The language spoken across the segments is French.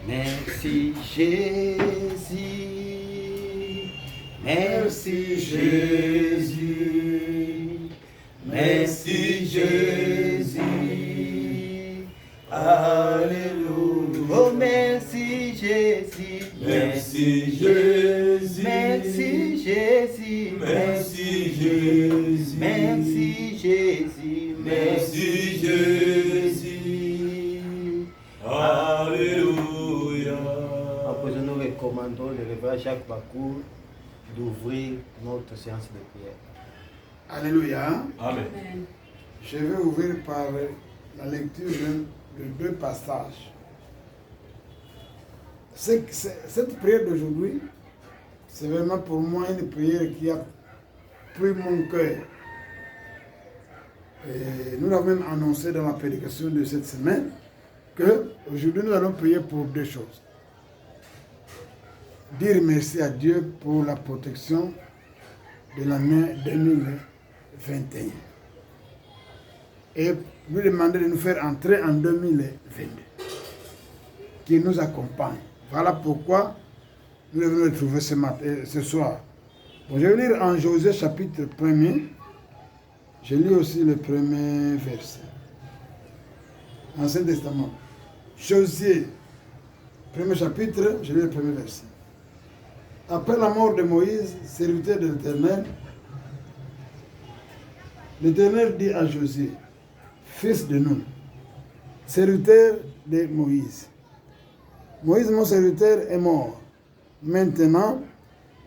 Merci Jésus, merci Jésus, merci Jésus, Alléluia. Oh merci Jésus, Merci Jésus, merci Jésus, merci Jésus, merci Jésus, merci Jésus, Alléluia. Après, nous recommandons le révérend Jacques Bacour d'ouvrir notre séance de prière. Alléluia. Amen. Je vais ouvrir par la lecture de deux passages. Cette prière d'aujourd'hui, c'est vraiment pour moi une prière qui a pris mon cœur. Et nous l'avons même annoncé dans la prédication de cette semaine que aujourd'hui nous allons prier pour deux choses. Dire merci à Dieu pour la protection de l'année 2021. Et lui demander de nous faire entrer en 2022. Qu'il nous accompagne. Voilà pourquoi nous devons nous retrouver ce soir. Bon, je vais lire en Josué chapitre 1er. Je lis aussi le premier verset. Ancien Testament. Josué, premier chapitre, je lis le premier verset. Après la mort de Moïse, serviteur de l'Éternel, l'Éternel dit à Josué, fils de Nun, serviteur de Moïse. Moïse, mon serviteur, est mort. Maintenant,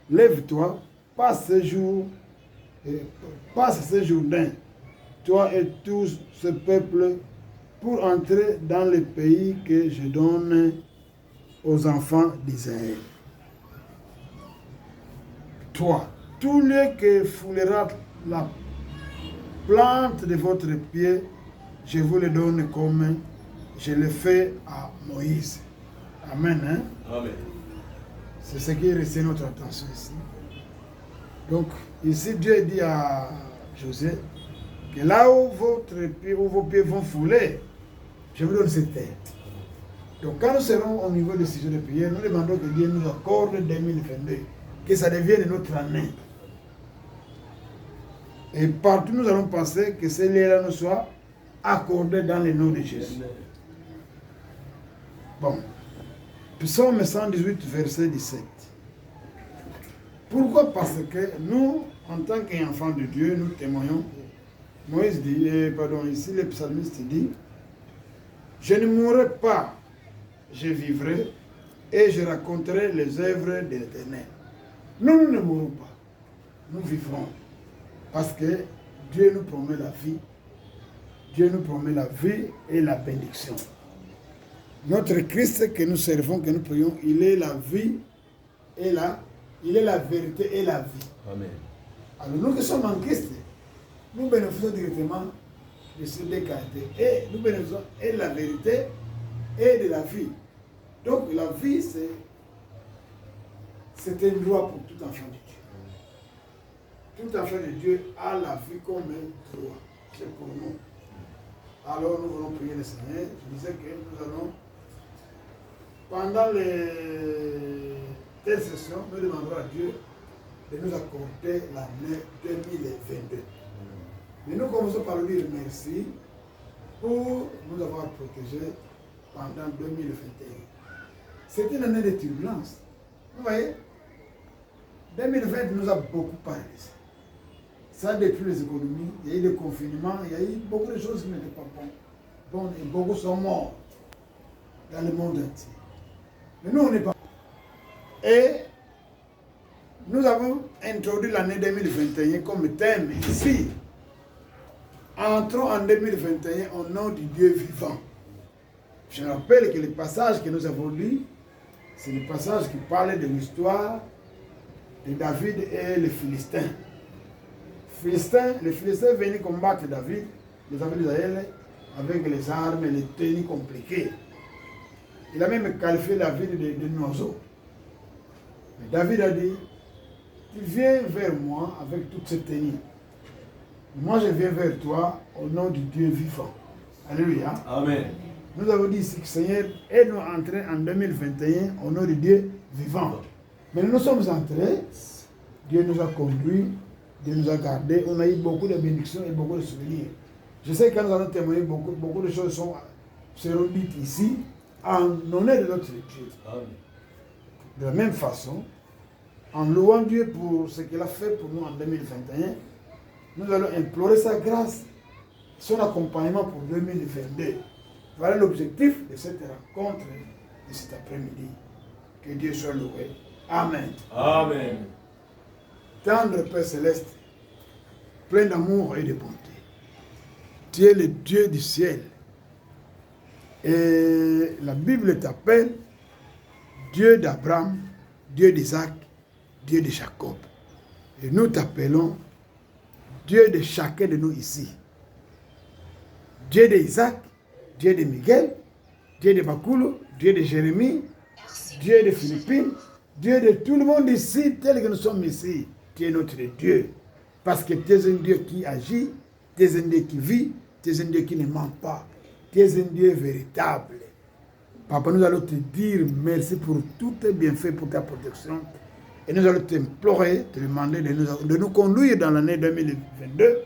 lève-toi, passe ce Jourdain, toi et tout ce peuple, pour entrer dans le pays que je donne aux enfants d'Israël. Toi, tout lieu que foulera la plante de votre pied, je vous le donne comme je le fais à Moïse. Amen. Hein? Amen. C'est ce qui retient notre attention ici. Donc, ici, Dieu dit à José que là où vos pieds vont fouler, je vous donne cette terre. Donc, quand nous serons au niveau des sujets de prière, nous demandons que Dieu nous accorde 2022, que ça devienne notre année. Et partout, nous allons penser que ces liens-là nous soient accordés dans le nom de Jésus. Bon. Psaume 118, verset 17. Pourquoi? Parce que nous, en tant qu'enfants de Dieu, nous témoignons. Moïse dit, ici le psalmiste dit, je ne mourrai pas, je vivrai et je raconterai les œuvres de l'Éternel. Nous ne mourrons pas, nous vivrons. Parce que Dieu nous promet la vie. Dieu nous promet la vie et la bénédiction. Notre Christ que nous servons, que nous prions, il est la vie et il est la vérité et la vie. Amen. Alors nous qui sommes en Christ, nous bénéficions directement de ces deux qualités. Et nous bénéficions et de la vérité et de la vie. Donc la vie, c'est un droit pour tout enfant de Dieu. Tout enfant de Dieu a la vie comme un droit. C'est pour nous. Alors nous allons prier le Seigneur. Je disais que nous allons, pendant telle session, nous demanderons à Dieu de nous accorder l'année 2022. Mais nous commençons par lui dire merci pour nous avoir protégés pendant 2021. C'est une année de turbulence. Vous voyez, 2020 nous a beaucoup parlé. Ça détruit les économies, il y a eu des confinements, il y a eu beaucoup de choses qui n'étaient pas bonnes. Et beaucoup sont morts dans le monde entier. Mais nous, on n'est pas. Et nous avons introduit l'année 2021 comme thème ici. Entrons en 2021 au nom du Dieu vivant. Je rappelle que le passage que nous avons lu, c'est le passage qui parlait de l'histoire de David et les Philistins. Les Philistins venaient combattre David, les enfants d'Israël, avec les armes et les tenues compliquées. Il a même qualifié David de noiseau. Mais David a dit, tu viens vers moi avec toutes ces tenues. Moi je viens vers toi au nom du Dieu vivant. Alléluia. Amen. Nous avons dit ici que Seigneur est nous entrés en 2021 au nom de Dieu vivant. Mais nous sommes entrés, Dieu nous a conduits, Dieu nous a gardés, on a eu beaucoup de bénédictions et beaucoup de souvenirs. Je sais que nous allons témoigner, beaucoup de choses seront dites ici en honneur de notre Dieu. Amen. De la même façon, en louant Dieu pour ce qu'il a fait pour nous en 2021, nous allons implorer sa grâce, son accompagnement pour 2022. Voilà l'objectif de cette rencontre de cet après-midi. Que Dieu soit loué. Amen. Amen. Tendre Père Céleste, plein d'amour et de bonté. Tu es le Dieu du ciel. Et la Bible t'appelle Dieu d'Abraham, Dieu d'Isaac, Dieu de Jacob. Et nous t'appelons Dieu de chacun de nous ici. Dieu d'Isaac, Dieu de Miguel, Dieu de Bakulu, Dieu de Jérémie, Dieu de Philippines, Dieu de tout le monde ici, tel que nous sommes ici. Tu es notre Dieu. Parce que tu es un Dieu qui agit, tu es un Dieu qui vit, tu es un Dieu qui ne ment pas. Tu es un Dieu véritable. Papa, nous allons te dire merci pour tout tes bienfaits, pour ta protection. Et nous allons t'implorer, te demander de nous conduire dans l'année 2022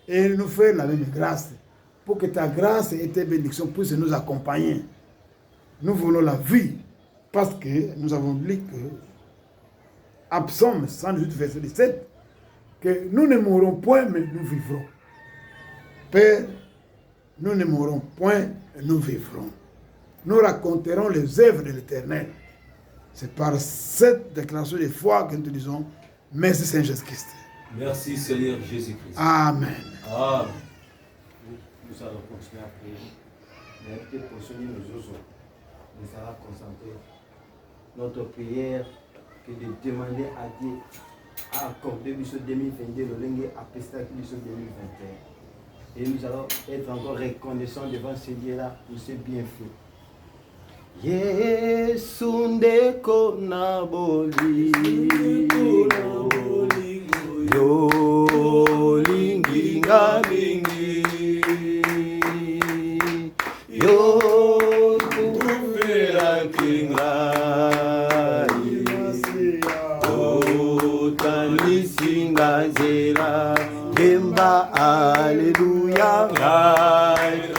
et nous faire la même grâce. Pour que ta grâce et tes bénédictions puissent nous accompagner. Nous voulons la vie. Parce que nous avons lu que, Psaume 118, verset 17, que nous ne mourrons point, mais nous vivrons. Père, nous ne mourrons point, nous vivrons. Nous raconterons les œuvres de l'Éternel. C'est par cette déclaration de foi que nous te disons, merci Seigneur Jésus-Christ. Merci Seigneur Jésus-Christ. Amen. Amen. Nous allons continuer à prier. Mais peut-être pour ceux qui nous osons, nous allons concentrer notre prière que de demander à Dieu à accorder ce 2022, le lingue à Pesta qui ce 2021. Et nous allons être encore reconnaissants devant ce Dieu-là pour ses bienfaits. Yesu ndeko na bolingo yo linginga mingi yo kufera kinga otanisinga nzela kemba aleluya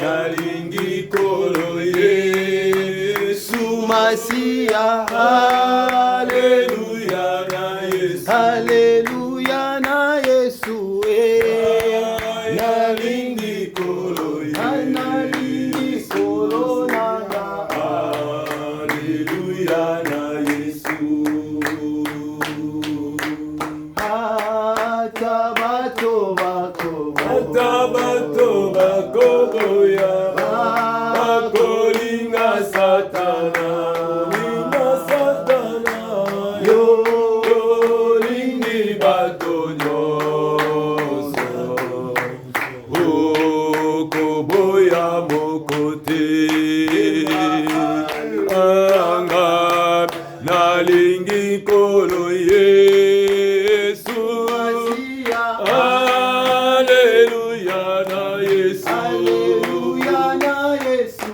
nalingi kolo Yesu Masia aleluya na Yesu aleluya na Yesu nalingi kolo nalingi kolo nanga aleluya na Yesu atabato bakoboya bakolinga satana yo lingi bato nyonso okoboya mokote anga nalingi kolo Yesu aleluya na Yesu aleluya na Yesu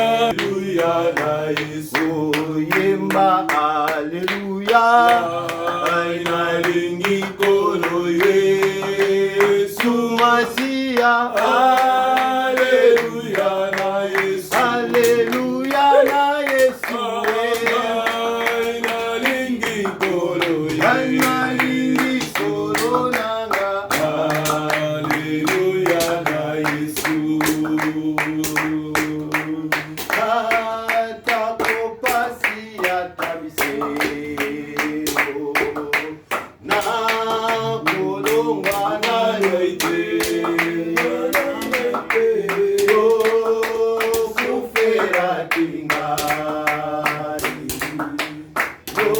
aleluya na Yesu yemba aleluya nalingi kolo Yesu Masia aleluya na Yesu aleluya na Yesu nalingi kolo nalingi kolo nanga aleluya na Yesu atakopasi atabiseo na kolonga na yoite yo kufera tingari yo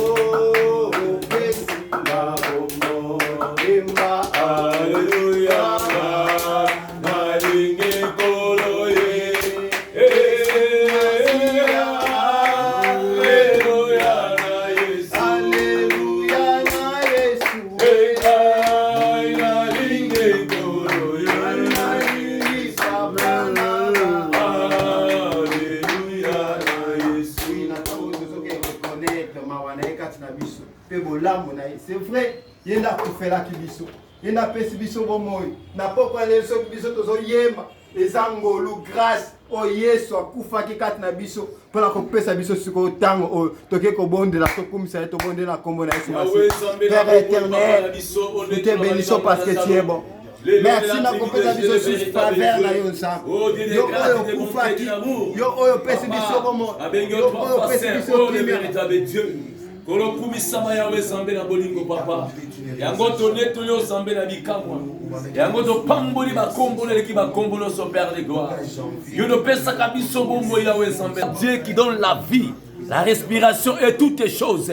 pesinga bomo emba aleluya nalingi kolo aleluya na Yesu aleluya na Yesu nalingi kolo nalingi sabrana pe bolamu na ye. C'est vrai, yenda kufela kibiso. Yenda pesi biso bomoi. Na poko leso kibiso tozo yema. Ezangolu grâce o Yesu akufaki kati na biso mpona kopesa biso sikoyo ntango oyo toke kobondela tokumisa ye tobondela nkombo na Yesu Masihi. Père éternel, nous te bénissons parce que tu es bon. Merci na kopesa biso sur faveur na yo nzambe. Yo oyo okufaki, yo oyo opesi biso bomo, yo oyo opesi biso kimia. kolokumisama yawe zambe na bolingo papa yango toneto yo zambe na bikamwa yango topamboli bakombo eleki bakombo nyonso Père de gloire yo topesaka biso bombo yawe zambe Dieu qui donne la vie, la respiration et toutes les choses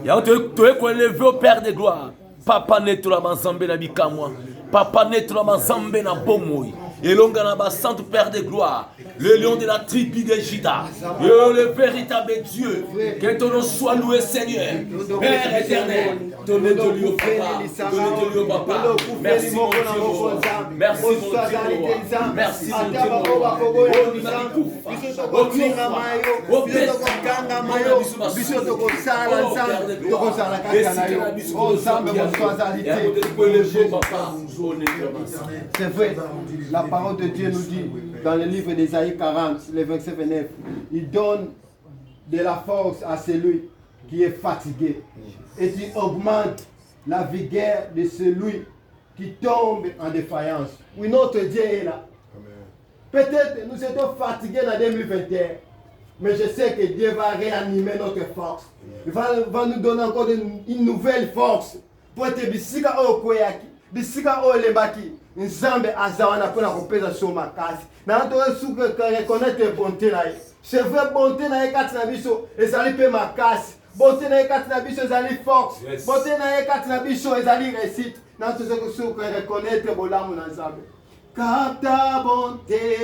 yango toyekoelever au Père de gloire papa netola bazambe na bikamwa papa netola bazambe na bomoi elonga na basante Père de gloire, le lion de la tribu de Juda, le véritable Dieu, que ton nom soit loué Seigneur, Père éternel, ton nom de Dieu papa, ton nom de Dieu papa, merci mon Dieu, merci mon Dieu, merci mon Dieu, c'est vrai, la parole de Dieu nous dit dans le livre d'Ésaïe 40, le 27 et 9, il donne de la force à celui qui est fatigué et tu augmentes la vigueur de celui qui tombe en défaillance. Oui, notre Dieu est là. Peut-être nous étions fatigués en 2021, mais je sais que Dieu va réanimer notre force. Il va nous donner encore une nouvelle force pour être bisika okoyaki, bisika olebaki. Nzambe azawana pona kopeza so makasi. Na to suka reconnaître bonté na ye. C'est vrai bonté na ye kati na biso ezali pe makasi. Bonté na ye kati na biso ezali force. Bonté na ye kati na biso ezali réussite. Na to suka reconnaître bolamu na Nzambe. Car ta bonté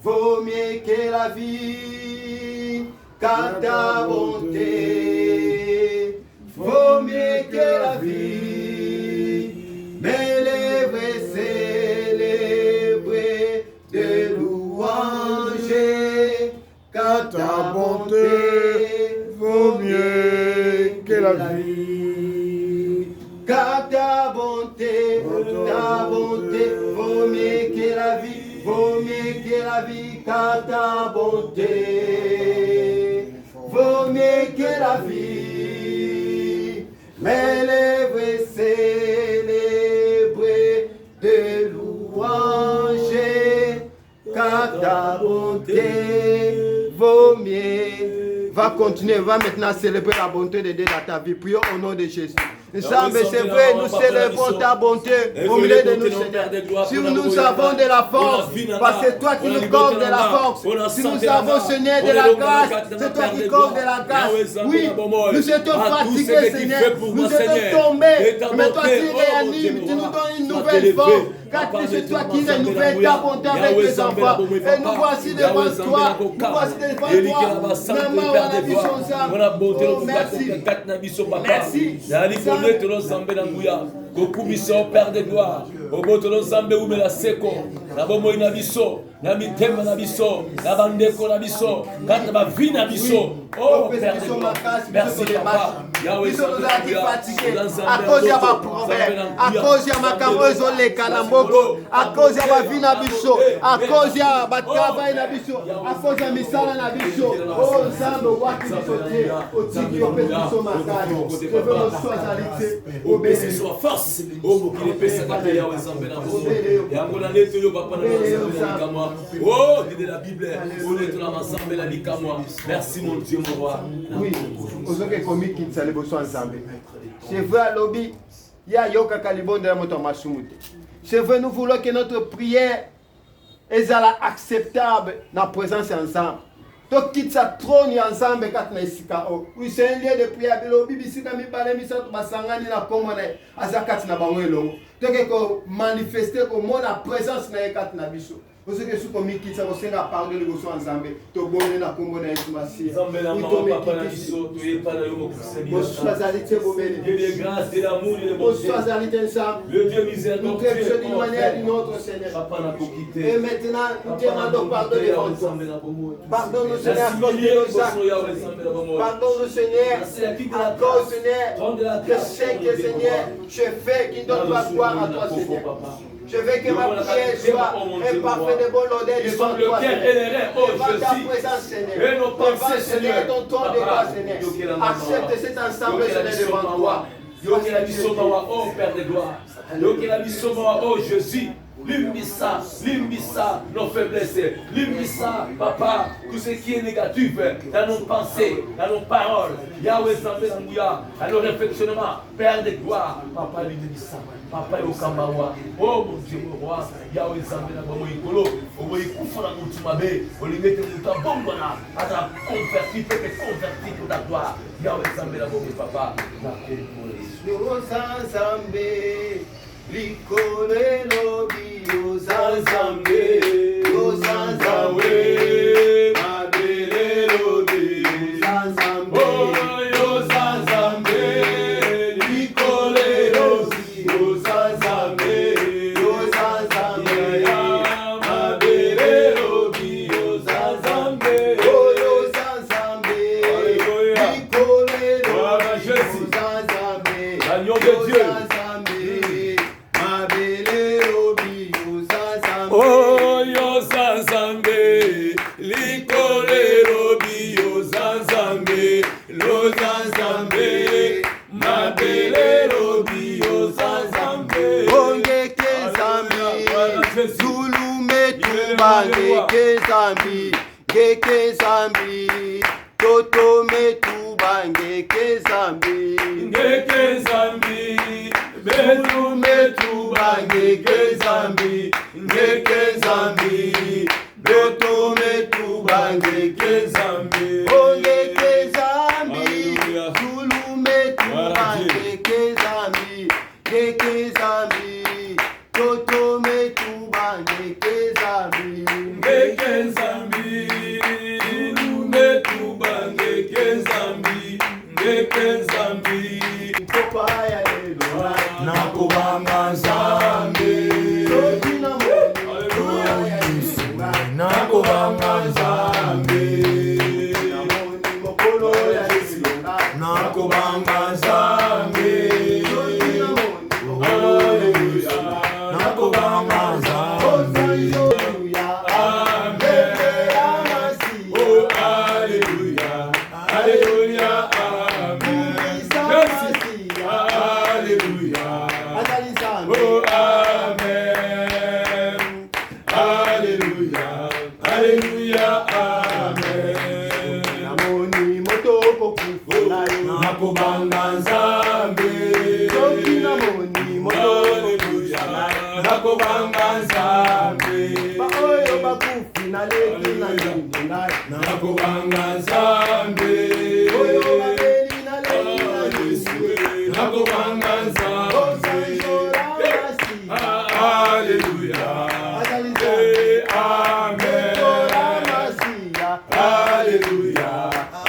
vaut mieux que la vie. Car ta bonté vaut mieux que la vie. Mais les vrais célébrer de louanges, car ta bonté vaut mieux que la vie. Car ta bonté vaut mieux que la vie, vaut mieux que la vie, car ta bonté vaut mieux que la vie. Mais les vrais célébrer de louanges, car ta bonté vaut mieux. Va continuer, va maintenant célébrer la bonté de Dieu dans ta vie. Prions au nom de Jésus. Ensemble, c'est vrai, nous célébrons ta bonté au milieu de nous, Seigneur. Si nous avons de la force, parce que toi qui nous accordes de la force. Si nous avons, Seigneur, de la grâce, c'est toi qui accordes de la grâce. Oui, nous étions fatigués, Seigneur. Nous étions tombés. Mais toi, tu réanimes, tu nous donnes une nouvelle force. Car c'est toi qui renouvelles ta bonté avec tes enfants. Et nous voici devant toi. Nous voici devant toi. Merci. Merci. Père de gloire. Obotolo Zambe umela seko. Na bomo ina biso. Na mitema na biso. Na bandeko na biso. Kata ba vie na biso. Oh Père de gloire. Merci papa. Yahweh Zambe fatigué. À cause ya ba problème. À cause ya makambo ezoleka na mboko. À cause ya ba vie na biso. À cause ya ba travail na biso. À cause ya misala na biso. Oh Zambe waki biso te. Otiki opeso makani. Je veux nos soins alités. Obéissez sur force. Oh bokile pesa kata Yahweh Zambe na boso. Yango na neto yo papa na Zambe na bikamwa. Oh de la Bible. Oh neto na Zambe na bikamwa. Merci mon Dieu mon roi. Oui. Ozoke komi kinsale boso ensemble. C'est vrai lobby. Ya yoka kalibonde ya moto masumuti. C'est vrai nous voulons que notre prière est acceptable dans la présence ensemble. Donc quitte sa trône ensemble kat na isika o. Oui c'est un lieu de prière lobby bisika mi parler mi sa basangani na kombo na azakat na bango elongo. Donc ko manifester ko mona présence na kat na biso. Parce que sous comme qui ça vous sert à pardon de vos ensemble. To bonne na kombo na Yesu Masiya. Zambela mama papa na biso to yepana yo mokusemi. Bonsoiralité vos bénis. Dieu de grâce, de l'amour et de bonté. Bonsoiralité ensemble. Le Dieu Nous miséricordieux. crèvons d'une manière d'une autre, Seigneur. Papa n'a pas quitté. Et maintenant, nous demandons pardon devant toi. Pardonne-nous, Seigneur, à cause de nos actes. Pardonne-nous, Seigneur, à cause, Seigneur, de ce que, Seigneur, je fais qui ne donne pas gloire à toi, Seigneur. Je veux que ma prière soit un parfait de bonne odeur devant toi, Seigneur. Devant ta présence, Seigneur. Devant, Seigneur, ton trône de gloire, Seigneur. Accepte cet ensemble, Seigneur, devant toi. Yo qui la bisomawa, oh Père de gloire. Yo qui la bisomawa, oh Jésus. Limbissa, nos faiblesses, limbissa, papa, tout ce qui est négatif dans nos pensées, dans nos paroles, Yahweh Zambé Nambouya, dans nos réflexions, Père de gloire, papa limbissa, papa Yokambawa, oh mon Dieu, mon roi, Yahweh Zambé Nambouya, Kolo, oh Yikufa la Moutumabe, oh Limete Mouta Bombona, à la converti pour ta gloire, Yahweh Zambé Nambouya, papa, la Zambé. Likole lobi Ozanzambe, Ozanzambe, Mabele lobi Ozanzambe, Ozanzambe, Likole lobi Ozanzambe, Ozanzambe, Mabele lobi Ozanzambe, Ozanzambe, Likole lobi Ozanzambe, l'agneau de Dieu. Oh, yo Zanzambe, likolero bio Zanzambe, lo Zanzambe, mabelero bio Zanzambe. Ongeke zambi, Zulu metumba ngeke zambi, ngeke zambi, Toto metuba ngeke zambi, ngeke zambi, Zulu metuba ngeke zambi. Ngeke zambi, Beto metuba ngeke zambi, oh ngeke zambi, Zulu metuba ngeke zambi, Toto metuba ngeke zambi, ngeke zambi, Zulu metuba ngeke zambi, Popaya lelo, nakubanga zambi. Nakubanga Nzambe, nakubanga Nzambe, Hallelujah, nakubanga Nzambe, Amen, oh Hallelujah, Hallelujah, Amen, Hallelujah, oh Amen, Hallelujah. Hallelujah, Amen. Namoni motoko kufuna nakubanga Nzambe. Namoni motoko nakubanga Nzambe. Baoyo bakufi na leki na nyumba nakubanga Nzambe. Oyo babeli na leki na nyumba nakubanga Nzambe. Hallelujah. Alléluia,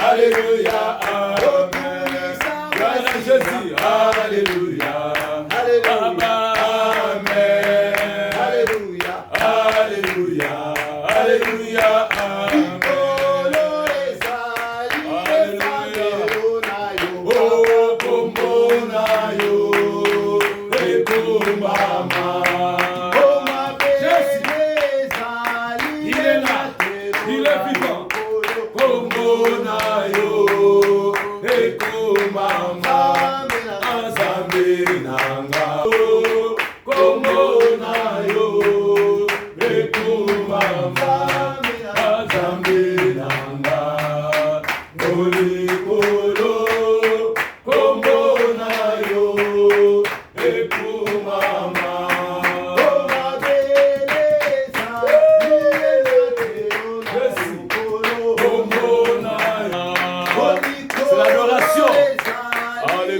Alléluia, Amen. Grâce à Jésus, Alléluia, Alléluia, Amen. Alléluia, Alléluia, Alléluia, Amen. Oh, Komona yo, Ekomama. Oh, ma belle, il est là, il est vivant. Komona yo, Ekomama, Nzambe nanga. Komona yo, Ekomama, Nzambe nanga. Olikolo, Komona yo, Ekomama. Oh ma beleza, C'est l'adoration. Alléluia.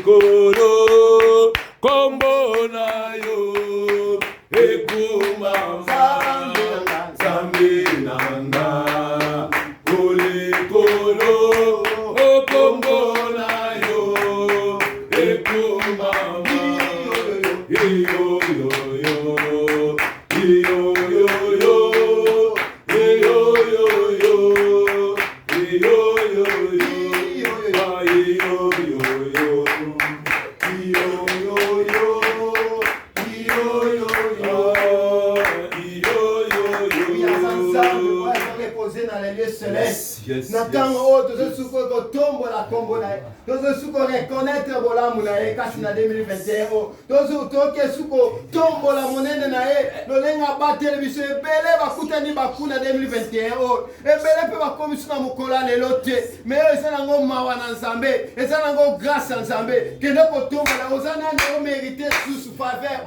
likolo kombo na yo ekumama Nzambe nanga olikolo kombo na yo ekumama yo yo yo yo yo yo Natango tozo suko ko tombo la kombo na tozo suko reconnaître bolamu na e kasi na 2021 tozo toke suko tombo la monene na e lolenga batele biso ebele bakutani bakuna 2021 ebele pe bakomi suna mukola lelo te mais eza nango mawa na Nzambe eza nango grâce à Nzambe kende ko tombo la ozana na o mériter sous faveur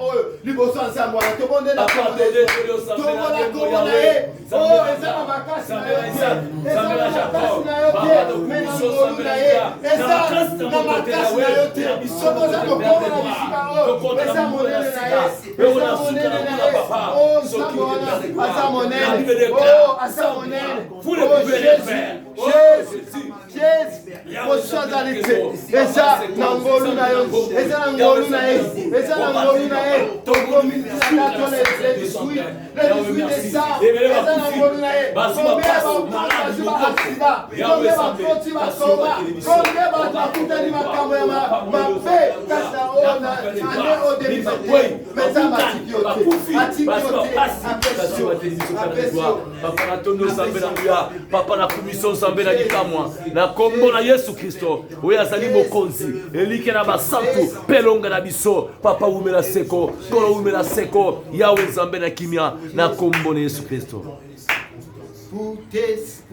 liboso Nzambe wana tobonde na tombo la kombo na e eza na bakasi na yo Jacob, Papa de Commission Sambelaïa, Papa na commission Sambela likamwa na kombo na Yesu Kristo oyo azali mokonzi elike na basantu pelonga na biso papa umela seko kolo umela seko yawe Nzambe na kimia na kombo na Yesu Kristo. Pour ces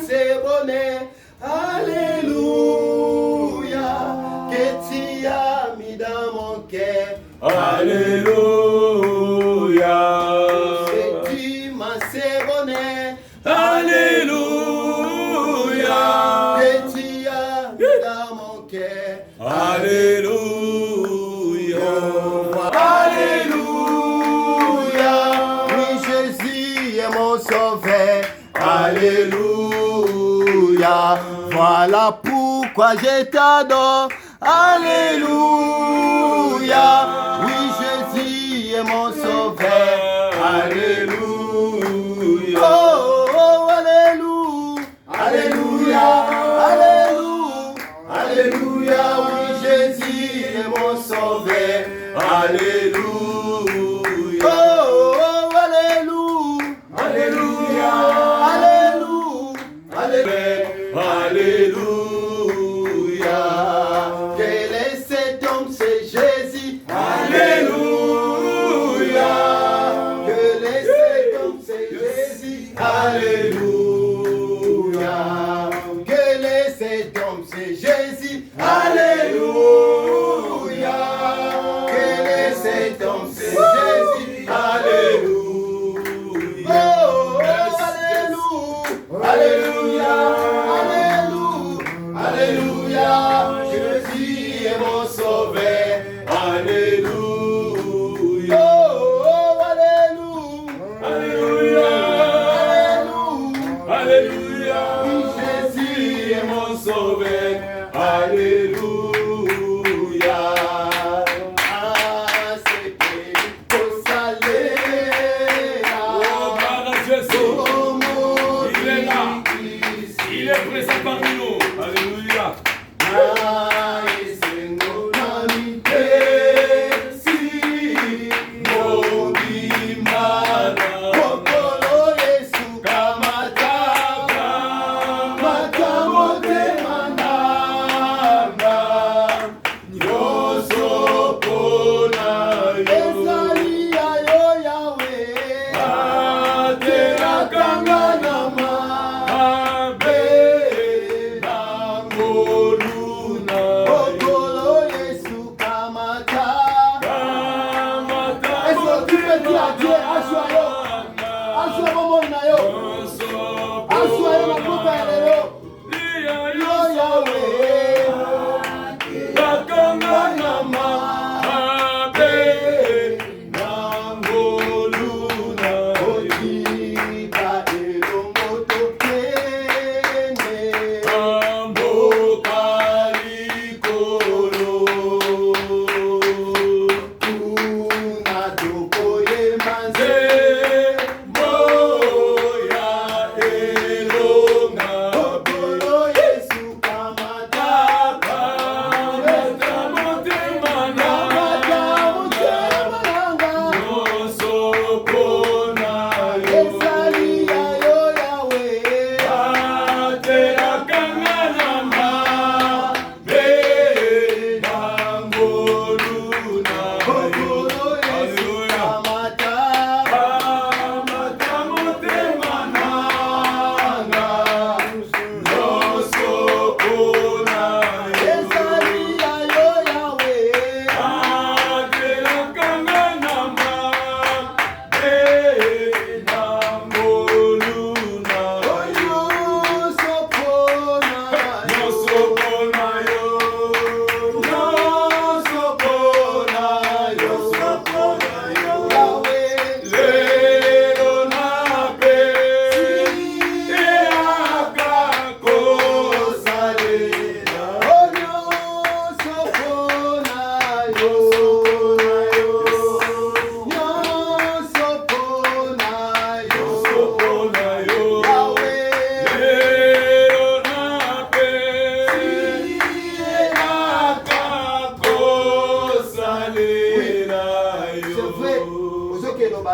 c'est bonnet, alléluia, que tu as mis dans mon cœur, alléluia, c'est bonnet, alléluia, que tu as mis dans mon cœur, alléluia, alléluia, oui Jésus est mon sauveur. Alléluia, voilà pourquoi je t'adore. Alléluia, oui Jésus est mon sauveur. Alléluia, oh, oh, alléluia, alléluia, alléluia, alléluia, oui Jésus est mon sauveur. Alléluia, oh, oh, alléluia, alléluia. Alléluia. Quel est cet homme, c'est Jésus. Alléluia. Quel est cet homme, c'est Jésus. Alléluia. Quel est cet homme, c'est Jésus. Alléluia. Quel est cet homme, c'est Jésus. Alléluia. Oh, alléluia. Alléluia. Alléluia, Jésus est mon sauveur. Alléluia, oh, oh, alléluia, alléluia, alléluia, oui, Jésus est mon sauveur. Alléluia, ah, c'était pour saler. Oh, Jésus, il est là, il est présent parmi nous. Alléluia.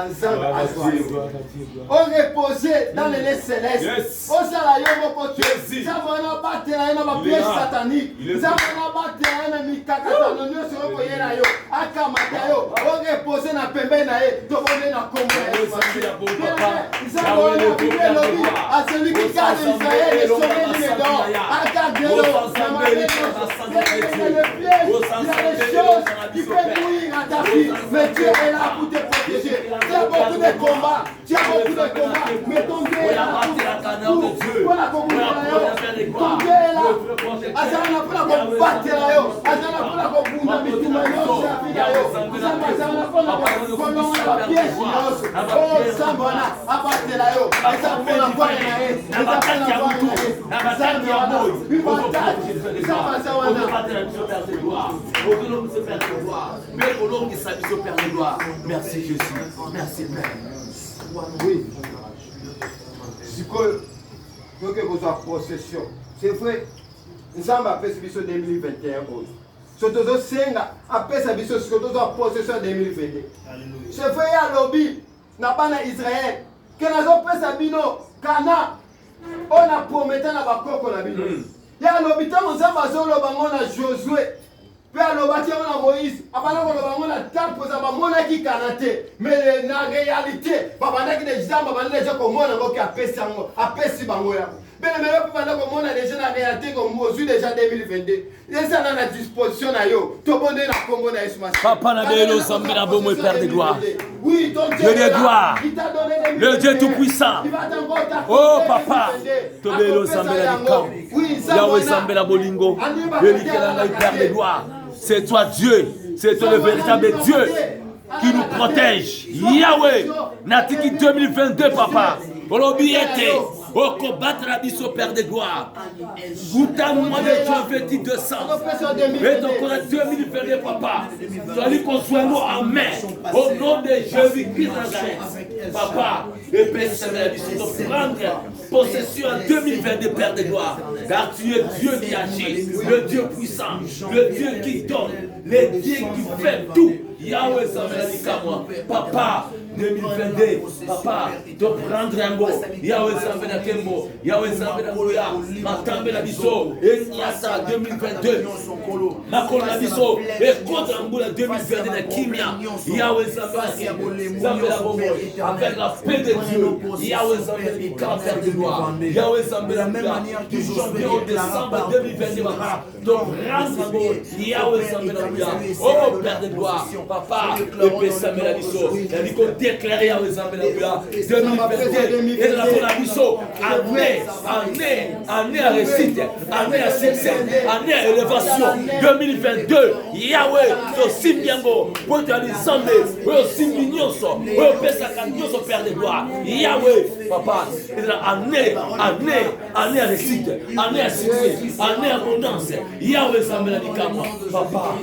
banzanga azwayo. On reposait dans les lieux célestes. On s'ala yo moko te. Zamana batela na ba piège satanique. Zamana batela na mikakata no nyo so ko yera yo. Akamata yo. On reposait na pembe na ye. To bonne na kombo na Yesu. Zamana bibelobi. A celui qui garde Israël et sauve les dents. Akagelo. Il y a des choses qui peuvent nuire à ta vie, mais Dieu est là pour te protéger. Tu as beaucoup de combats, mais ton Dieu est là pour la combattre. Ton Dieu est là. Azana pour la combattre. Azana pour la combattre. Mais tout le monde Azana pour la pièce. Oh, Sambana, abattez la yo. Azana pour la voie. Merci Jésus. Merci Père. Oui. Il faut que vous ayez possession. C'est vrai. Nous avons appelé ce biso 2021. Surtout Senga appelé ce biso surtout possession 2022. C'est vrai à lobby. N'a pas Israël. Que nous avons appelé ce bino Cana. On a promis na bakoko na bino. Ya lobby tant nous avons zolo bango na Josué. Puis à l'obati on a Moïse, après on a tant pour ça, on a qui canate, mais la réalité, papa n'a qui des gens, papa n'a déjà comme moi qui a pêché bango ya. Mais le meilleur pendant que on a déjà la réalité comme moi aujourd'hui déjà 2022. Les gens à la disposition na yo, tout bonne na Congo na Yesu. Papa na bélo sambi na bomo Père de gloire. Oui, ton Dieu de gloire. Le Dieu tout puissant. Oh papa, to bélo sambi na bikam. Yahweh sambi na bolingo. Elikela na Père de gloire. C'est toi Dieu, c'est toi le véritable Dieu qui nous protège. Yahweh, Natiki 2022 papa. Olobiete, au combattre la biso Père de gloire. Goûta-moi de ton vêtu de sang. Et ton corps 2022 papa. Sois-lui qu'on soit nous amen. Au nom de Jésus-Christ Nazareth. Papa, et Père la biso de prendre possession en 2022 Père de gloire. Car tu es Dieu qui agit, le Dieu puissant, le Dieu qui donne, le Dieu qui fait tout. Yahweh Sameladikamo, papa 2022, papa, te prendre un mot. Yahweh Sameladikamo, Yahweh Sameladikamo, Matambe la biso, et Niasa 2022, Makon la biso, et contre un bout 2022 de Kimia, Yahweh Sameladikamo, avec la paix de Dieu, Yahweh Sameladikamo, Père de gloire, Yahweh Sameladikamo, du janvier au décembre 2022, te prendre un mot, Yahweh Sameladikamo, oh Père de gloire. Papa, le Père Samuel Abisso, il a dit qu'on déclarait à Samuel Abisso 2022 et la Abisso, année à réussite, année à succès, année à élévation 2022. Yahweh, to Simbiango, pour te aller Zambé, pour Simbinyoso, pour Pesakagnoso, Père de gloire. Yahweh, papa, année à réussite, année à succès, année à abondance. Yahweh Samuel Abisso, papa,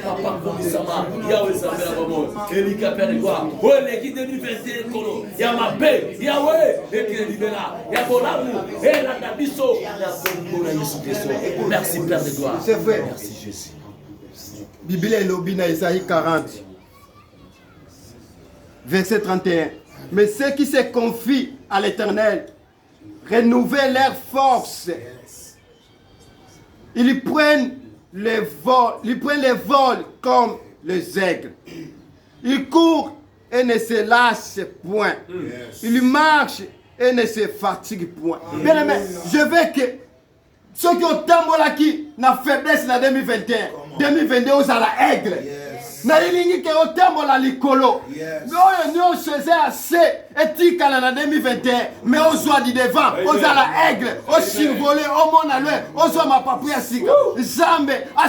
Papa Komisama, Yahweh Sambela Bomo, Elika Père de gloire, oh l'équipe 2021 Kolo, Yamabe, Yahweh, et libéra, Yabolamu, et la Dabiso, merci Père de gloire. C'est vrai. Merci Jésus. Bible est lobby dans Isaïe 40, verset 31. Mais ceux qui se confient à l'Éternel renouvellent leur force. Ils prennent les vols comme les aigles. Ils courent et ne se lâchent point. Ils marchent et ne se fatiguent point. Bien aimé, je veux que ceux qui ont tambolaki na faiblesse na 2021, 2022 aux à la aigle. Na lilingi ke otambola likolo. Mais on nous faisait assez etikala na 2021, mais on soit du devant, aux à la aigle, au survolé, au monalwe, aux soit ma papouya sika. Zambe a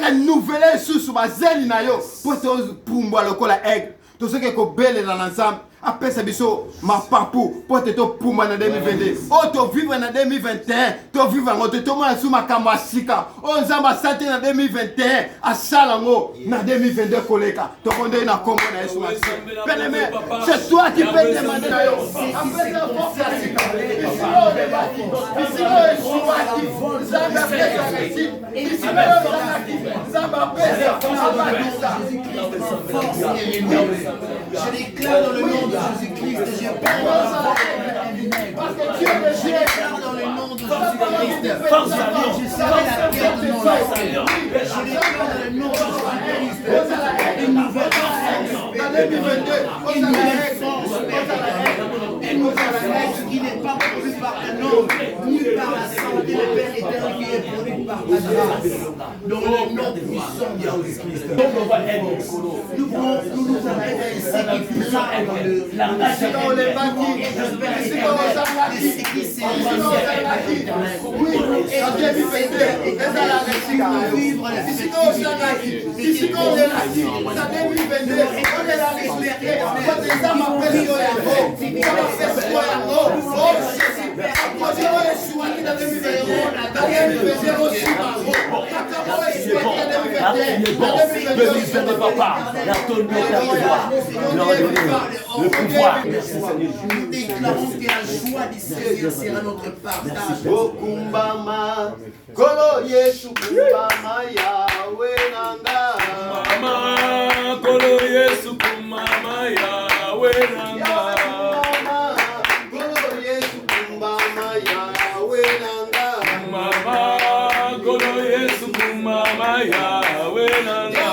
renouvelé sous ma zeli na yo pour te pumba lokola aigle. Tout ce qui est belle dans l'ensemble. Après ça, ma papou, pour te pumba en 2022. Oh, tu vivre en 2021, tu vivre en 2021, tu ma kamasika. Oh, zamba santé en 2021, à Salango, en 2022, collègue. Tu connais na Congo na Yesu Masi. Bien-aimé, c'est toi qui peux demander à yo. Après ça, faut faire ici, on est bâti. Ici, on est bâti. Zamba, ici, on est bâti. Zamba, Je déclare dans le nom de Jésus-Christ, je parce que Dieu me déclare dans le nom de Jésus-Christ. Je serai la pierre de mon Seigneur. Je déclare dans le nom de Jésus-Christ une nouvelle force, une nouvelle force, une nouvelle force qui n'est pas produite par un homme, ni par la santé de Père éternel qui est produite par ta grâce. Dans le nom puissant de Jésus-Christ. Nous nous arrêtons ici qui puissent dans le langage de le pouvoir. Nous déclarons que la joie du Seigneur sera notre partage. Okumbama, Kolo Yesu kumbama Yahweh nanga. Mama, Kolo Yesu kumbama Yahweh nanga. Kolo Yesu kumbama Yahweh nanga. Mama, Kolo Yesu kumbama Yahweh nanga.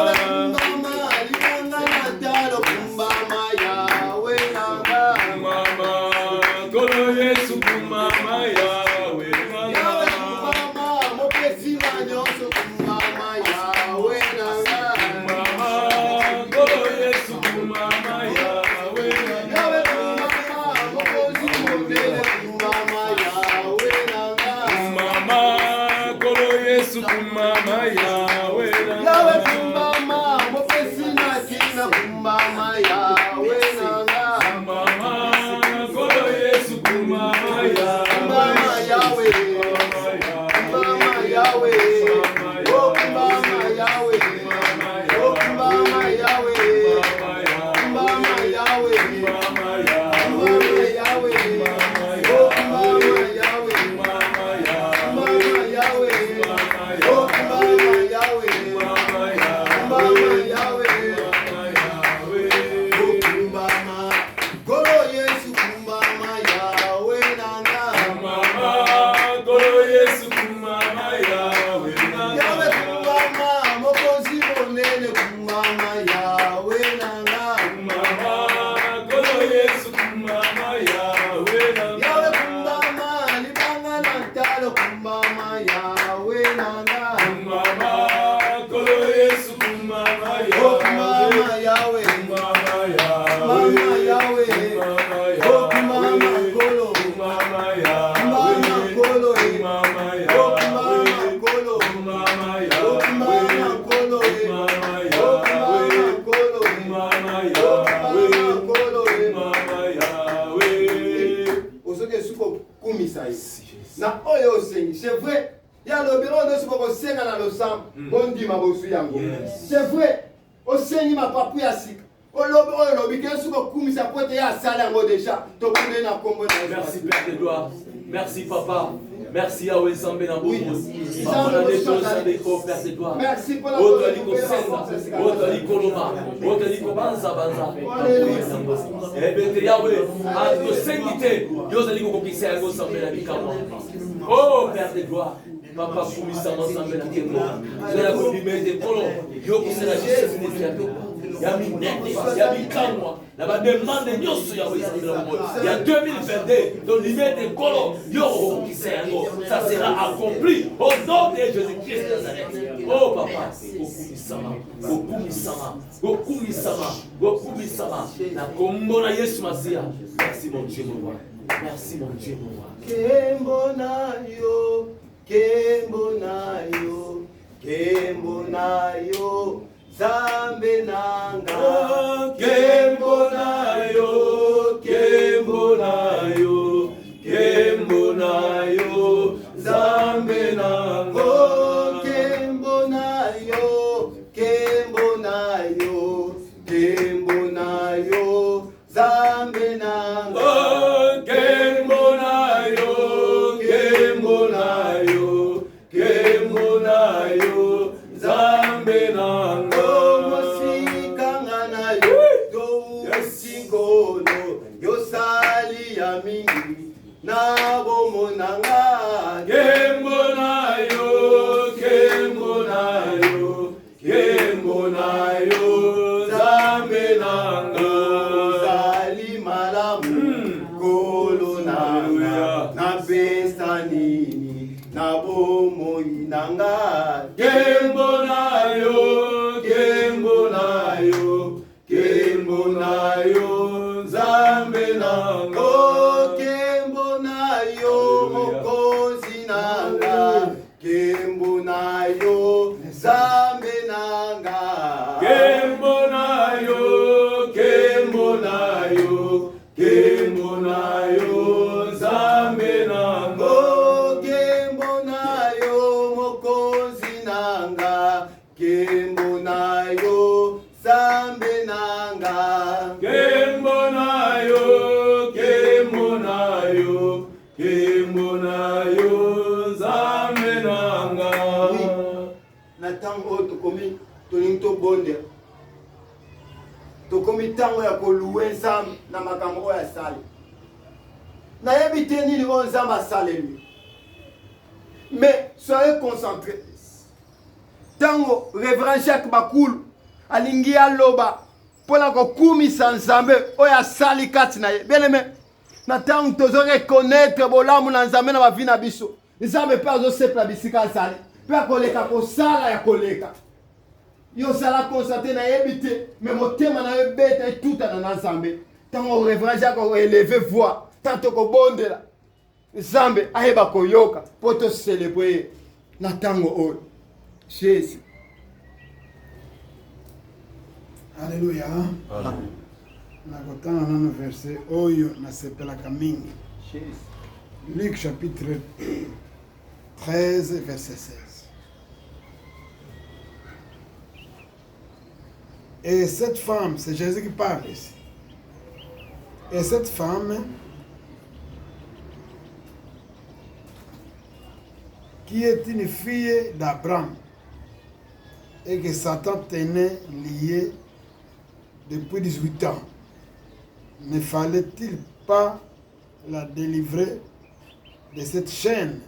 C'est vrai, il y a le bureau de ce qu'on sait dans le sang. Bon Dieu m'a reçu yango. C'est vrai, au Seigneur m'a pas pris assis. Au lobby, au lobby, qu'est-ce que vous ça peut être à salle en déjà. Merci Père de gloire. Merci Papa. Merci Yahweh Zambé na oui. Merci pour la oh Père de gloire. Papa Kumisama Zambé na Kemo. Je la compliment des colons. Yo c'est la justice il y a mis Kamwa, la demande de Nyosu Yahweh Zambé na Kemo. Il y a 2022, donc l'image des colons, Yo qui c'est ça sera accompli au nom de Jésus-Christ de Nazareth. Oh Papa, Gokumisama, na kombo na Yesu Masia. Merci mon Dieu mon roi. Merci mon Dieu mon roi. Kembo nayo, Zambe nanga. Kembo nayo, Zambe nanga. Kembo nayo, Zambe nanga. Zambe na nanga. Kembo na yo, kembo na yo, kembo na yo, Nzambe nanga. Oh, kembo na yo, mokonzi nanga. Kembo na yo, Nzambe nanga. Kembo na yo, kembo na yo, kembo na yo, Nzambe nanga. Oh, kembo na yo, mokonzi nanga. Kembo na yo, Nzambe nanga. Kembo na yo, kembo na yo, kembo na yo, Nzambe nanga. Na tango oyo tokomi tolingi tobonde tokomi ntango ya koluwe Nzambe na makambo oyo asali. Nayebi te nini oyo Nzambe asaleli, mais soyez concentrés. Tango Révérend Jacques Bakulu alingi aloba mpona kokumisa Nzambe oyo asali kati na ye. Bien aimé, na tango tozo reconnaître bolamu na Nzambe na bavi na biso, Nzambe mpe azosepela bisika asali mpe akoleka kosala ya koleka. Yo sala constaté na yebi te, mais motema na yo beta etutana na Nzambe. Tango Révérend Jacques élevé voix tanto kobondela Nzambe ayeba koyoka po tocelebre na tango oyo Jésus. Alléluia. Nakotana nano verset oyo nasepelaka mingi. Luc chapitre 13 verset 16. Et cette femme, c'est Jésus qui parle ici. Et cette femme qui est une fille d'Abraham et que Satan tenait liée depuis 18 ans, ne fallait-il pas la délivrer de cette chaîne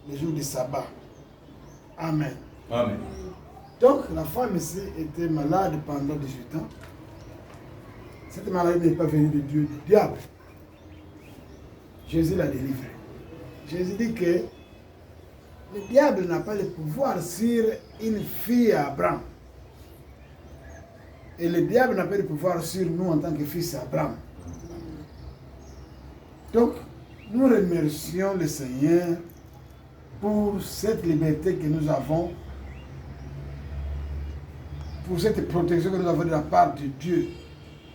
le jour du sabbat? Amen. Amen. Donc la femme ici était malade pendant 18 ans. Cette maladie n'est pas venue de Dieu, du diable. Jésus l'a délivrée. Jésus dit que le diable n'a pas le pouvoir sur une fille à Abraham. Et le diable n'a pas le pouvoir sur nous en tant que fils d'Abraham. Donc, nous remercions le Seigneur pour cette liberté que nous avons, pour cette protection que nous avons de la part de Dieu.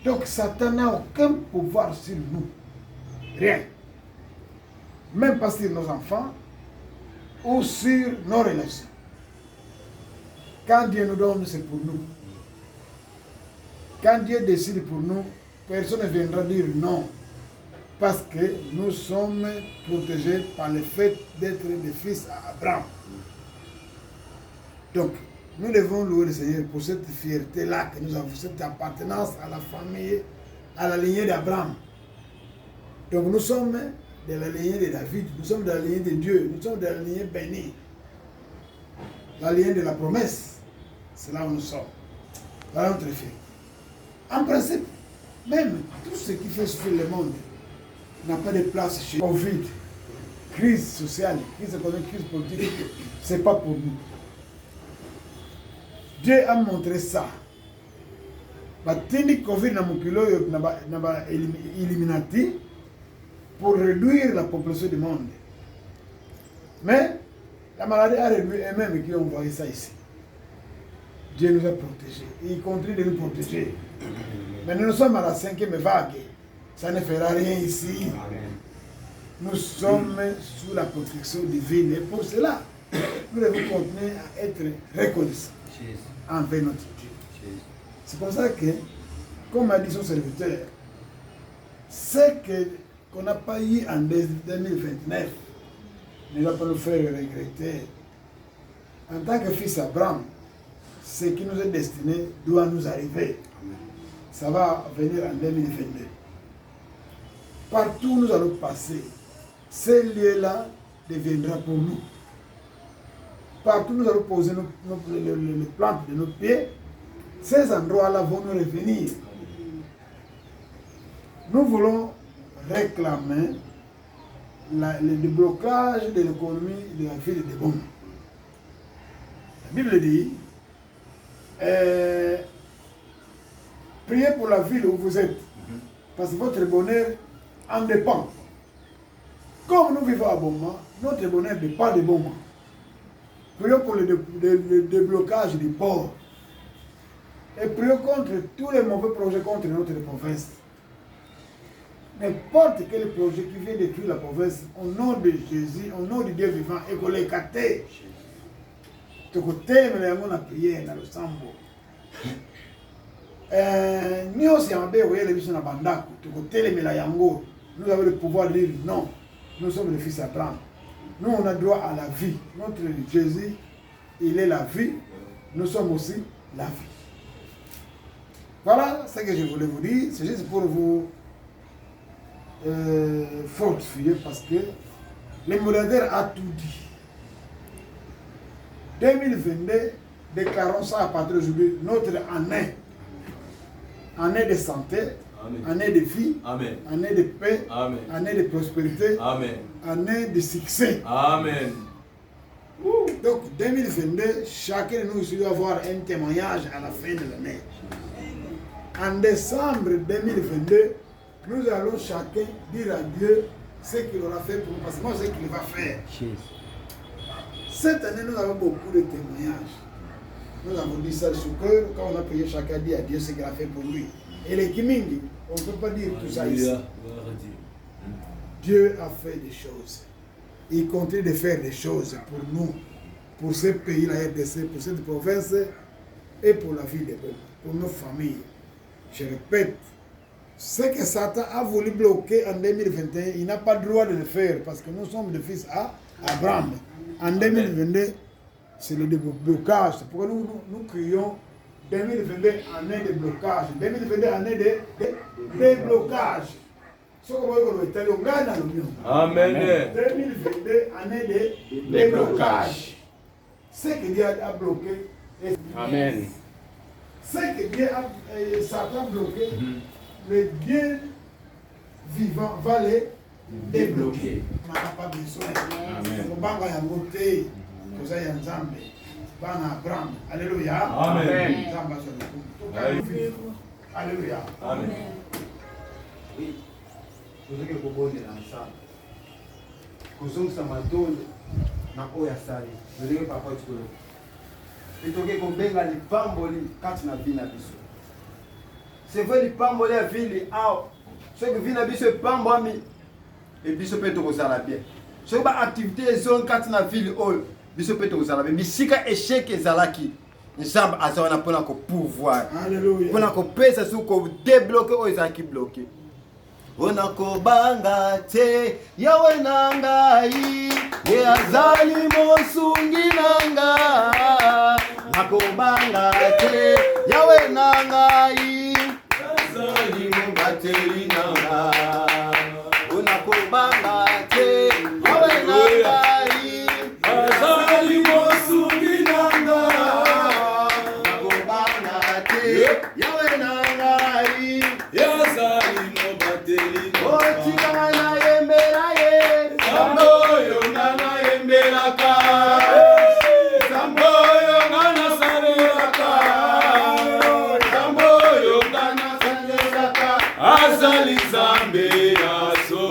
Donc, Satan n'a aucun pouvoir sur nous. Rien. Même pas sur nos enfants ou sur nos relations. Quand Dieu nous donne, c'est pour nous. Quand Dieu décide pour nous, personne ne viendra dire non. Parce que nous sommes protégés par le fait d'être des fils d'Abraham. Donc, nous devons louer le Seigneur pour cette fierté-là que nous avons, cette appartenance à la famille, à la lignée d'Abraham. Donc, nous sommes de la lignée de David, nous sommes de la lignée de Dieu, nous sommes de la lignée bénie, la lignée de la promesse. C'est là où nous sommes. Voilà notre fierté. En principe, même tout ce qui fait souffrir le monde n'a pas de place chez Covid, crise sociale, crise économique, crise politique, c'est pas pour nous. Dieu a montré ça. Batini Covid na mukilo na Illuminati pour réduire la population du monde. Mais la maladie a réduit eux-mêmes qui ont envoyé ça ici. Dieu nous a protégés. Il continue de nous protéger. Mais nous sommes à la 5e vague. Ça ne fera rien ici. Nous sommes sous la protection divine. Et pour cela, nous devons continuer à être reconnaissants envers notre Dieu. C'est pour ça que, comme a dit son serviteur, ce qu'on n'a pas eu en 2029 ne va pas nous faire regretter. En tant que fils d'Abraham, ce qui nous est destiné doit nous arriver. Ça va venir en 2022. Partout où nous allons passer, ce lieu-là deviendra pour nous. Partout où nous allons poser les plantes de nos pieds, ces endroits-là vont nous revenir. Nous voulons réclamer le déblocage de l'économie de la ville de Bom. Bible dit, priez pour la ville où vous êtes, parce que votre bonheur en dépend. Comme nous vivons à Boma, notre bonheur dépend de Boma. Prions pour le déblocage du port. Et prions contre tous les mauvais projets contre notre province. N'importe quel projet qui vient détruire la province, au nom de Jésus, au nom du Dieu vivant, et qu'on les capte. Tu côté, mais on a prié dans le sambo. Nous aussi, on a les missions à Bandako. Tu côté, mais la yango. Nous avons le pouvoir de dire non. Nous sommes les fils d'Abraham. Nous, on a droit à la vie. Notre Jésus, il est la vie. Nous sommes aussi la vie. Voilà ce que je voulais vous dire. C'est juste pour vous fortifier parce que le modérateur a tout dit. 2022, déclarons ça à partir d'aujourd'hui, notre année. Année de santé, amen. Année de vie, amen. Année de paix, amen. Année de prospérité, amen. Année de succès. Amen. Donc 2022, chacun de nous doit avoir un témoignage à la fin de l'année. En décembre 2022, nous allons chacun dire à Dieu ce qu'il aura fait pour nous, parce que moi, ce qu'il va faire. Cette année, nous avons beaucoup de témoignages. Nous avons dit ça sur cœur, quand on a prié, chacun dit à Dieu ce qu'il a fait pour lui. Et les Kimingi, on ne peut pas dire tout ça ici. Dieu a fait des choses. Il continue de faire des choses pour nous, pour ce pays, la RDC, pour cette province et pour la vie de Boma, pour nos familles. Je répète, ce que Satan a voulu bloquer en 2021, il n'a pas le droit de le faire parce que nous sommes des fils à Abraham. En 2022, c'est le déblocage. C'est pourquoi nous crions 2022 année de blocage. 2022 année de déblocage. Amen. 2022 année de déblocage. Ce que Dieu a bloqué. Amen. Ce que Dieu a Satan bloqué, le Dieu vivant va les débloquer. On n'a pas besoin. Alléluia. Amen. Alléluia. Amen. Oui. Vous avez bonheur ensemble. Kuzungisa matolo na oya sali. Vous avez papa tukolo. Itoke kubenga lipamboli kati na vina biso. C'est vrai lipamboli ya vili ao. Ce que vina biso pambami et biso peto ko sala bien. Ce ba activité zone kati na vili oyo biso peto ko sala bien. Bisika échec ezalaki. Nzamba azawana pona ko pouvoir. Alléluia. Pona ko pesa su ko débloquer oyo ezalaki bloqué. Onakobanga te yawe nangai ye azali mosungi nanga nakobanga te yawe nangai azali mobateli nanga onakobanga te yawe nangai azali mosungi nanga nakobanga te yawe nangai yazali Otikana yembera ye Samboyo ngana yembelaka Samboyo ngana salelaka Samboyo ngana salelaka Azali zambe aso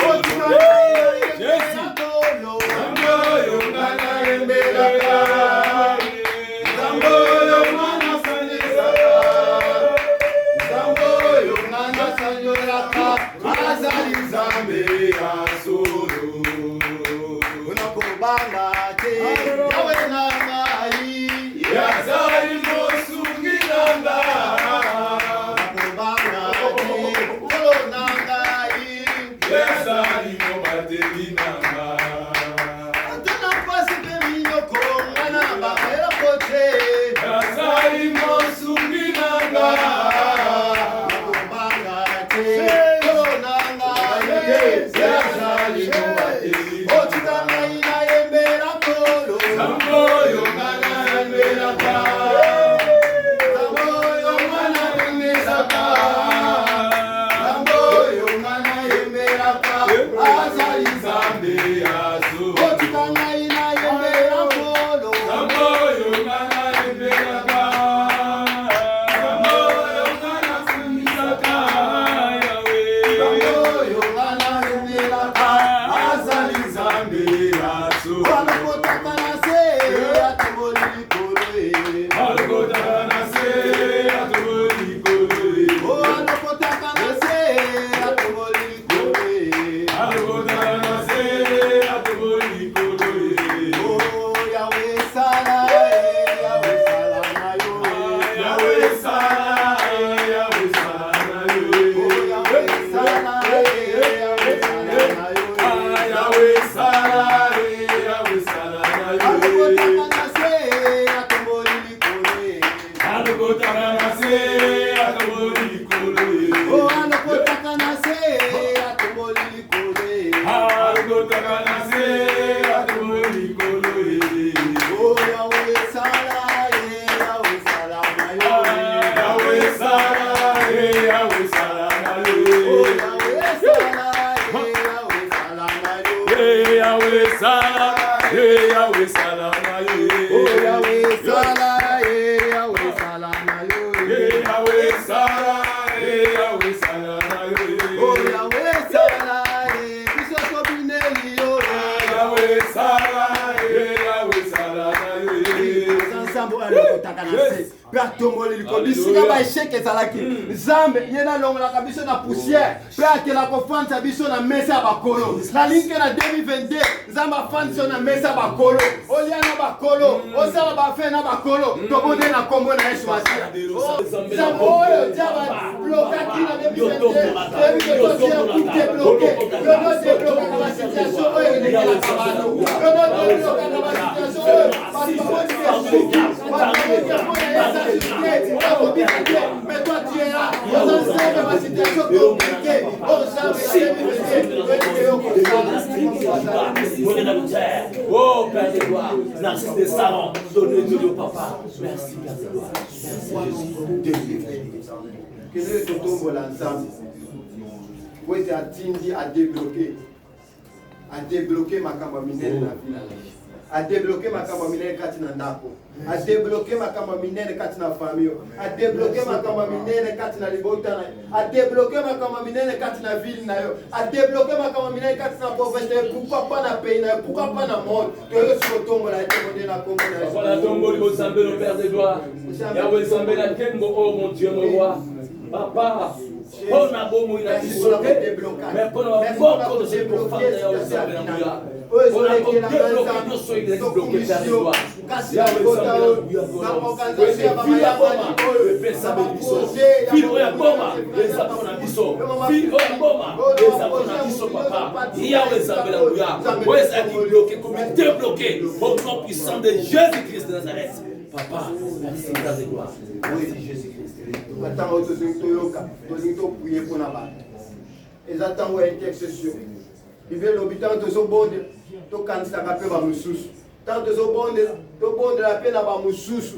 Jesi Samboyo ngana yembelaka Samboyo ngana salelaka Samboyo ngana salelaka Azali zambe asolo Unakobanga te yawe nangai Yazali mosungi nanga Unakobanga te yawe nangai Yazali mobateli nanga Atuna pasi ke minyoko ngana bakera kote Yazali mosungi nanga Unakobanga te Azali nzambe oyo alokotaka na se mpe atomboli likolo bisika baesheke ezalaki nzambe ye nalongolaka biso na poussière mpe akela kofandisa biso na mesa ya bakolo nalingi ke na 2022 nzambe afandisa na mesa ya bakolo olia na bakolo osala bafe na bakolo tobonde na kombo na yesu masiya nzambe oyo dia bablokaki na 2022 débloqué yonodeblokaka basituation oyo elekelaka bato yonodeblokaka basituation oyo mais toi tu es là dans un cercle de situation compliquée oh Père de gloire, narcisse des salons, donnez-nous au papa. Merci Père de gloire. Que nous tombons ensemble. Oui, c'est atteindre à débloquer ma cambaminelle na vie. À débloquer ma cambaminelle kati na ndako. À débloquer ma cambaminelle kati na famille. À débloquer ma cambaminelle kati na libota na. À débloquer ma cambaminelle kati na ville na yo. À débloquer ma cambaminelle kati na province. Pourquoi pas na pays na, pourquoi pas na monde. Que le sotombo la demandé na Congo na. Voilà tombo le Zambé le Père de gloire. Yahweh Zambé la kengo oh mon Dieu mon roi. Papa on a beau mourir la biso mais pour nous beaucoup de ces profanes Yahweh Zambé la mourir. On a débloqué nos soins de débloquer Père de gloire. Yahweh Zambé la débloqué au nom puissant de Jésus-Christ de Nazareth. Papa, merci Père de gloire. Oui, Jésus-Christ. Attends, tu prier pour la balle. Et attends, intercession. Il veut l'hôpital, tu es au bon de. Tu candidat à paix à Moussous. Tant tu es au bon de la paix à Moussous.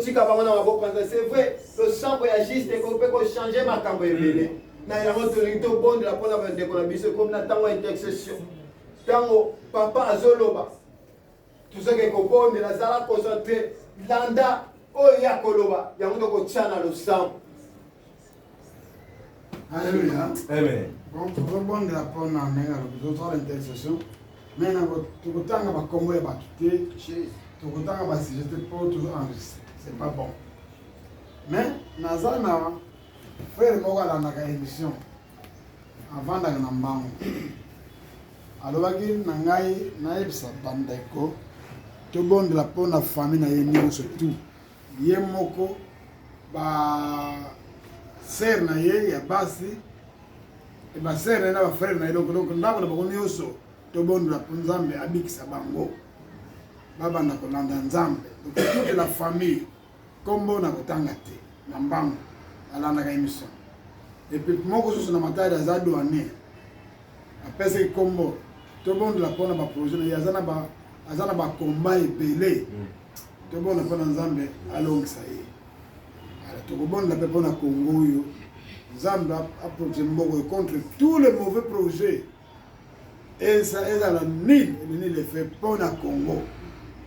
C'est vrai, le sang voyagiste et qu'on peut changer ma campagne. Na yango tolingi tobondela mpona bandeko na biso comme na ntango ya intercession ntango papa azoloba tozokende kobondela azala concentré landa oyo ya koloba yango tokotia na losambo. Alléluia. Amen. Bon, tozobondela mpona ndenge alobi tozosala intercession mais tokotanga bakombo ya bato te tokotanga basujet te mpo tozoenregistre c'est pas bon mais naza na frère moko alandaka émission avandaka na mbango alobaki na ngai nayebisa bandeko tobondela mpo na famille na ye nyonso tout ye moko basere na ye ya basi basere na ye na bafrere na ye donc ndako na bango nyonso tobondela mpo nzambe abikisa bango babanda kolanda nzambe donc toute la famille kombo na kotanga te na mbango alandaka émission epuis moko susu na matari aza douanier apesaki kombo tobondela mpona baprojet na ye aza na bakomba ebele tobondela mpona nzambe alongisa ye tokobondela mpe mpona kongo oyo nzambe aproje mboko ye contre tous les mauvais projets ezala nini elini lefe mpona kongo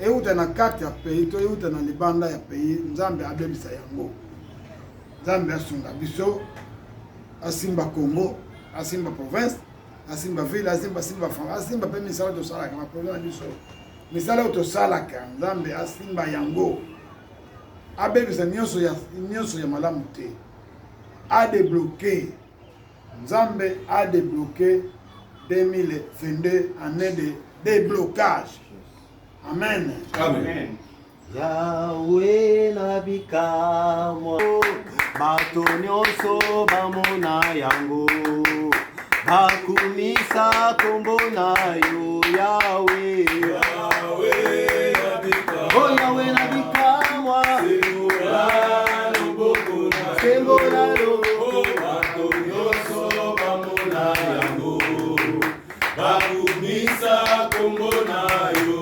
euta na kati ya pays to euta na libanda ya pays nzambe abebisa yango nzambe asunga biso asimba Congo asimba province asimba ville asimba mpe misala tosalaka baprojet na biso misala oyo tosalaka nzambe asimba yango abebisa nyonso ya malamu te adébloqué nzambe adébloqué 2022 année de déblocage. Amen. Amen. Yahweh nabikamwa bato nyonso bamona yango bakumisa kombo na yo Yahweh Yahweh nabikamwa sembola loboko bato nyonso bamona yango bakumisa kombo na yo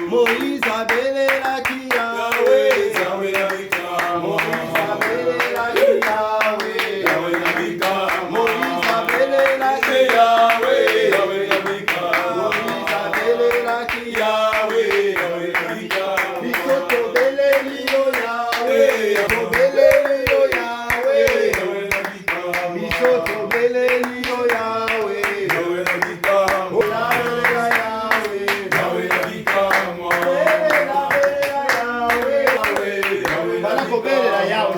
Moïse abelelaki Yahweh. Moïse abelelaki Yahweh. Moïse abelelaki Yahweh. Moïse abelelaki Yahweh. Biso tobeleli yo Yahweh. Tobeleli yo Yahweh. Biso tobeleli yo Yahweh.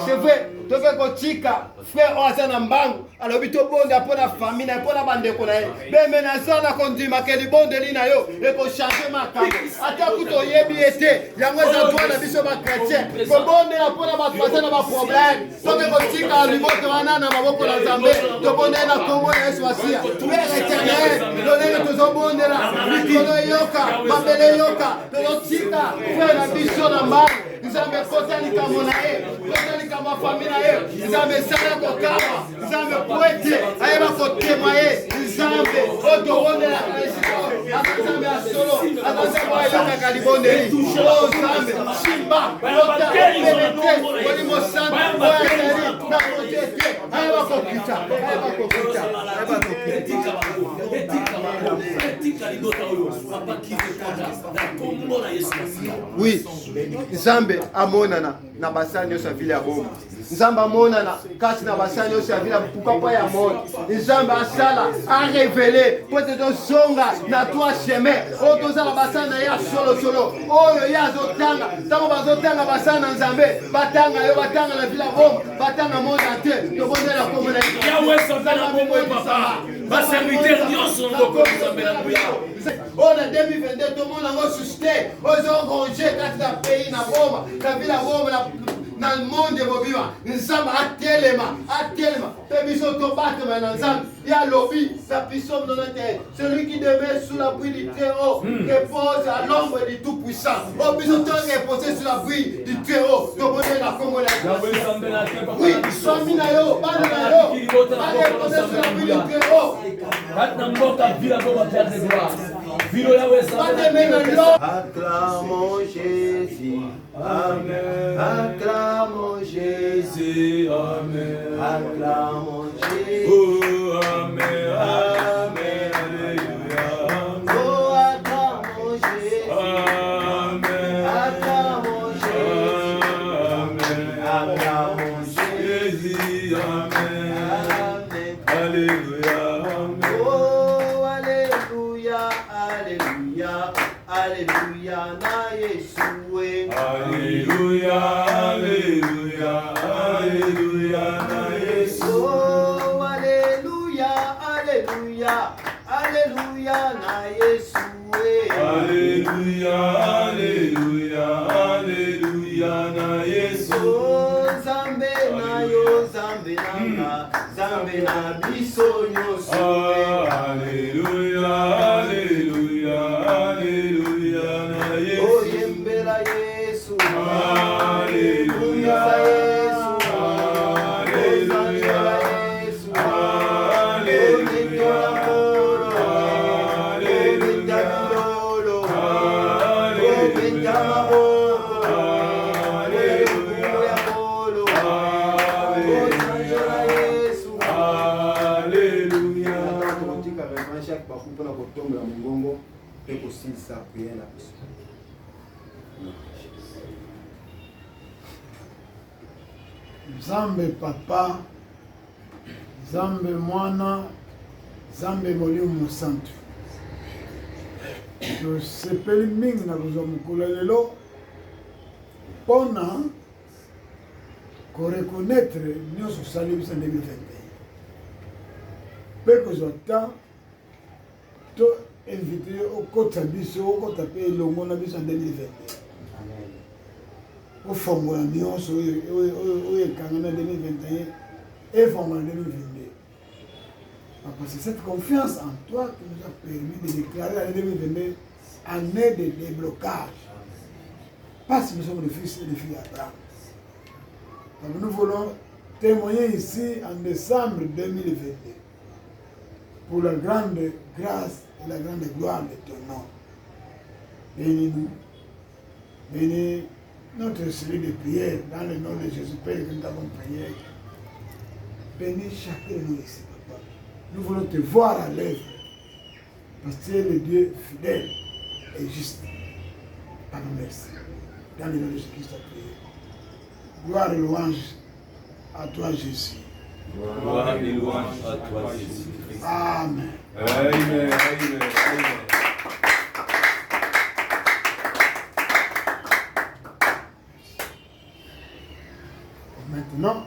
C'est vrai, toke kotika frère oza na mbangu alobi tobonda mpo na famille na mpo na bandeko na ye bemenaza na kondimaka libondeli na yo ekochange makambo ata kuta oyebi ye te yango eza droit na biso bakretien kobondela mpo na bato baza na baproblème toke kotika liboto wana na maboko na nzambe tobondeli na kombo na yesu masiya père éternel lolenge tozobondela mikolo eyoka mabele eyoka tozotika frère na biso na mbangu nzambe kota likambo na ye kota likambo ya famille na ye nzambe esala kokama nzambe po ete ayeba kotemoye nzambe oyo tobondelaka na esika ata nzambe ya solo ata nzambe oyo ayokaka libondeli o nzambe simba ota pelete molimo santo oyo ezali na kote te ayeba kokita ayeba kokita ayeba kokita. Oui, nzambe amonana na basani nyonso ya vile ya Boma. Nzambe amonana kasi na basani nyonso ya vile ya Pukapa ya moto. Nzambe asala arevele po ete tozonga na trois chemin oyo toza na basani na ye ya solosolo oyo ye azotanga ntango bazotanga basani na nzambe batanga yo batanga na vile ya Boma batanga monda te tobondela kombo na Yahweh santana bombo papa baserviteur nyonso ngoko nzambe na nguya oyo na 2022 tomona yango suscité oyo ezorange kati na pays na Boma na vile ya Boma na monde bobima nzambe atelema mpe biso tobatema na nzambe ye alobi na Psaume 91 celui qui demeure sous la pluie du Très-Haut repose à l'ombre du Tout-Puissant oyo biso tonga repose sur la pluie du Très-Haut tobonde na kombo na oui fami na yo bana na yo repose sur la pluie du Très-Haut kati na mboka vila Boma terre de gloire vilo Yahweh acclamons Jésus amen acclamons Jésus amen acclamons Jésus oh amen amen alléluia oh acclamons Jésus amen acclamons Jésus amen acclamons Jésus amen alléluia oh alléluia alléluia alléluia na Yeshua alléluia alléluia alléluia na Yesu oh alléluia alléluia alléluia na Yeshua alléluia alléluia alléluia na Yesu oh Nzambe na yo Nzambe nanga Nzambe na biso nyonso alléluia alléluia alléluia na Yesu oh yembela Yesu alléluia Yesu alléluia Yesu alléluia mpona kotombola mongongo mpe kosilisa priere na biso. Nzambe papa, Nzambe mwana, Nzambe molimo santo. Tosepeli mingi na kozwa mokolo lelo mpona korekonetre nyonso osali biso 2021 mpe kozwa temps to invite okota biso okota mpe elongo na biso 2021 ofongola nyonso oyo ekanga na 2021 efongola 2022 parce que cette confiance en toi qui nous a permis de déclarer l'année 2022 année de déblocage. Parce que nous sommes les fils et les filles d'Abraham. Donc nous voulons témoigner ici en décembre 2022 pour la grande grâce et la grande gloire de ton nom. Bénis-nous, Bénis notre série de prières dans le nom de Jésus, Père, que nous avons prié. Bénis chacun de nous ici, papa. Nous voulons te voir à l'œuvre. Parce que tu es le Dieu fidèle et juste. Pardon, merci. Dans le nom de Jésus-Christ, à prier. Gloire et louange à toi, Jésus. Gloire et louange à toi, Jésus. Amen. Amen. Amen. Amen. Maintenant,